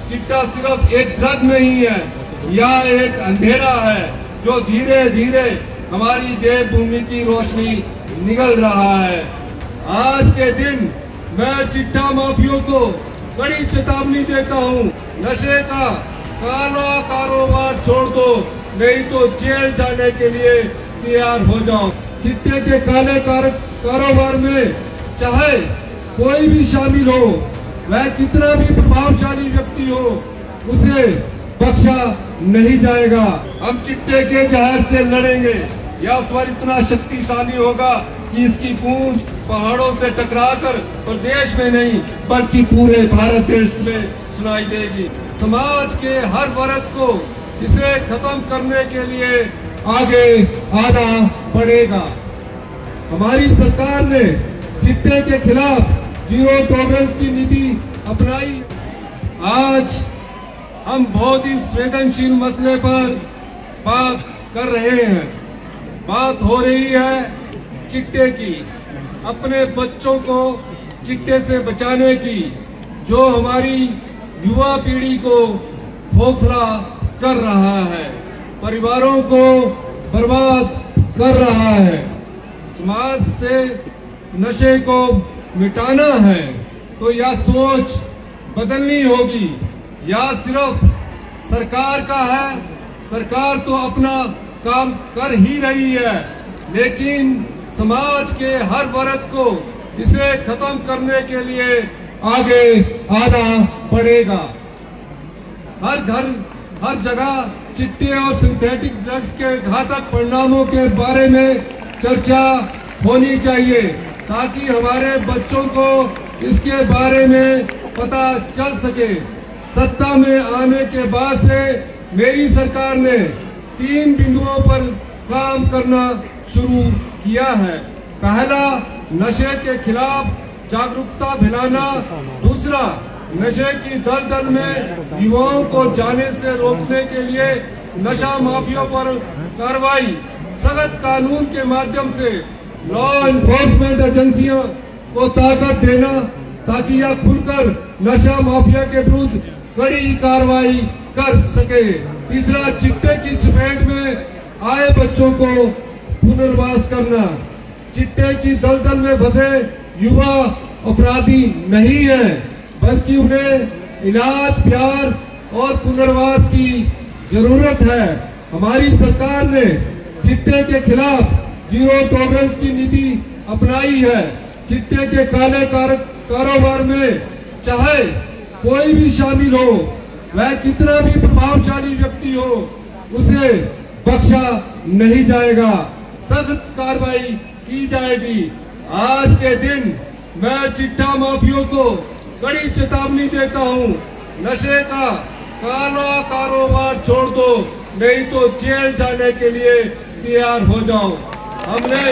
चिट्टा सिर्फ एक ड्रग नहीं है, यह एक अंधेरा है जो धीरे धीरे हमारी देवभूमि की रोशनी निगल रहा है। आज के दिन मैं चिट्टा माफियों को बड़ी चेतावनी देता हूँ, नशे का काला कारोबार छोड़ दो, नहीं तो जेल जाने के लिए तैयार हो जाओ। चिट्टे के काले कारोबार में चाहे कोई भी शामिल हो, वह कितना भी प्रभावशाली व्यक्ति हो, उसे बख्शा नहीं जाएगा। हम चिट्टे के जहर से लड़ेंगे। यह स्वर इतना शक्तिशाली होगा कि इसकी गूंज पहाड़ों से टकराकर प्रदेश में नहीं बल्कि पूरे भारत देश में सुनाई देगी। समाज के हर वर्ग को इसे खत्म करने के लिए आगे आना पड़ेगा। हमारी सरकार ने चिट्टे के खिलाफ जीरो टॉलरेंस की नीति अपनाई। आज हम बहुत ही संवेदनशील मसले पर बात कर रहे हैं। बात हो रही है चिट्टे की, अपने बच्चों को चिट्टे से बचाने की, जो हमारी युवा पीढ़ी को खोखला कर रहा है, परिवारों को बर्बाद कर रहा है। समाज से नशे को मिटाना है तो यह सोच बदलनी होगी। यह सिर्फ सरकार का है, सरकार तो अपना काम कर ही रही है, लेकिन समाज के हर वर्ग को इसे खत्म करने के लिए आगे आना पड़ेगा। हर घर हर जगह चिट्टे और सिंथेटिक ड्रग्स के घातक परिणामों के बारे में चर्चा होनी चाहिए, ताकि हमारे बच्चों को इसके बारे में पता चल सके। सत्ता में आने के बाद से मेरी सरकार ने 3 बिंदुओं पर काम करना शुरू किया है। पहला, नशे के खिलाफ जागरूकता फैलाना। दूसरा, नशे की दलदल में युवाओं को जाने से रोकने के लिए नशा माफिया पर कार्रवाई। सख्त कानून के माध्यम से लॉ एनफोर्समेंट एजेंसियों को ताकत देना, ताकि यह खुलकर नशा माफिया के विरुद्ध कड़ी कार्रवाई कर सके। तीसरा, चिट्टे की चपेट में आए बच्चों को पुनर्वास करना। चिट्टे की दलदल में फंसे युवा अपराधी नहीं है, बल्कि उन्हें इलाज, प्यार और पुनर्वास की जरूरत है। हमारी सरकार ने चिट्टे के खिलाफ जीरो टॉलरेंस की नीति अपनाई है। चिट्टे के काले कारोबार में चाहे कोई भी शामिल हो, वह कितना भी प्रभावशाली व्यक्ति हो, उसे बख्शा नहीं जाएगा, सख्त कार्रवाई की जाएगी। आज के दिन मैं चिट्टा माफियों को बड़ी चेतावनी देता हूँ, नशे का काला कारोबार छोड़ दो, नहीं तो जेल जाने के लिए तैयार हो जाओ। हमने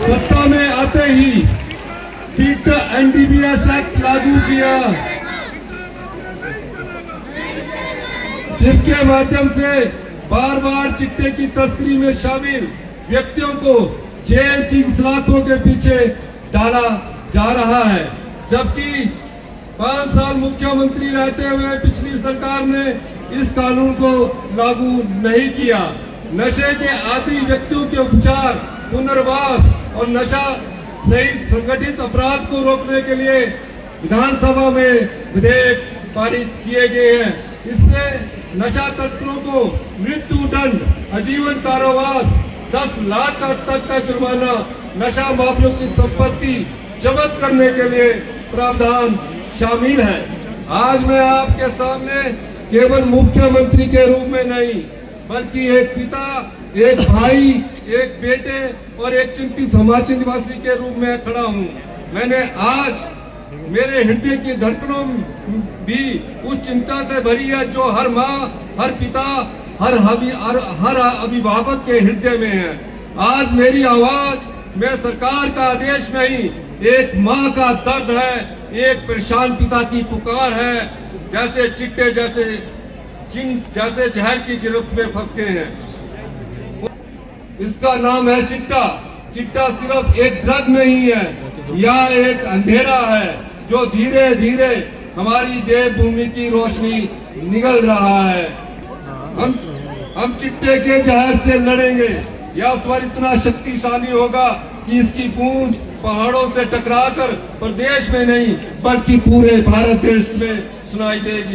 सत्ता में आते ही चिट्टा एनडीपीएस एक्ट लागू किया, जिसके माध्यम से बार बार चिट्टे की तस्करी में शामिल व्यक्तियों को जेल की सलाखों के पीछे डाला जा रहा है। जबकि 5 साल मुख्यमंत्री रहते हुए पिछली सरकार ने इस कानून को लागू नहीं किया। नशे के आदी व्यक्तियों के उपचार, पुनर्वास और नशा सहित संगठित अपराध को रोकने के लिए विधानसभा में विधेयक पारित किए गए हैं। इससे नशा तस्करों को मृत्यु दंड, आजीवन कारावास, 10 लाख तक का जुर्माना, नशा माफियों की संपत्ति जब्त करने के लिए प्रावधान शामिल है। आज मैं आपके सामने केवल मुख्यमंत्री के रूप में नहीं, बल्कि एक पिता, एक भाई, एक बेटे और एक चिंतित हिमाचल निवासी के रूप में खड़ा हूँ। मैंने आज मेरे हृदय की धड़कनों भी उस चिंता से भरी है जो हर माँ, हर पिता, हर अभिभावक के हृदय में है। आज मेरी आवाज में सरकार का आदेश नहीं, एक माँ का दर्द है, एक परेशान पिता की पुकार है, जैसे चिट्टे जैसे जहर की गिरफ्त में फंस गए हैं। इसका नाम है चिट्टा। चिट्टा सिर्फ एक ड्रग नहीं है, यह एक अंधेरा है जो धीरे धीरे हमारी देवभूमि की रोशनी निगल रहा है। हम चिट्टे के जहर से लड़ेंगे। यह स्वर इतना शक्तिशाली होगा कि इसकी गूंज पहाड़ों से टकराकर प्रदेश में नहीं बल्कि पूरे भारत देश में सुनाई देगी।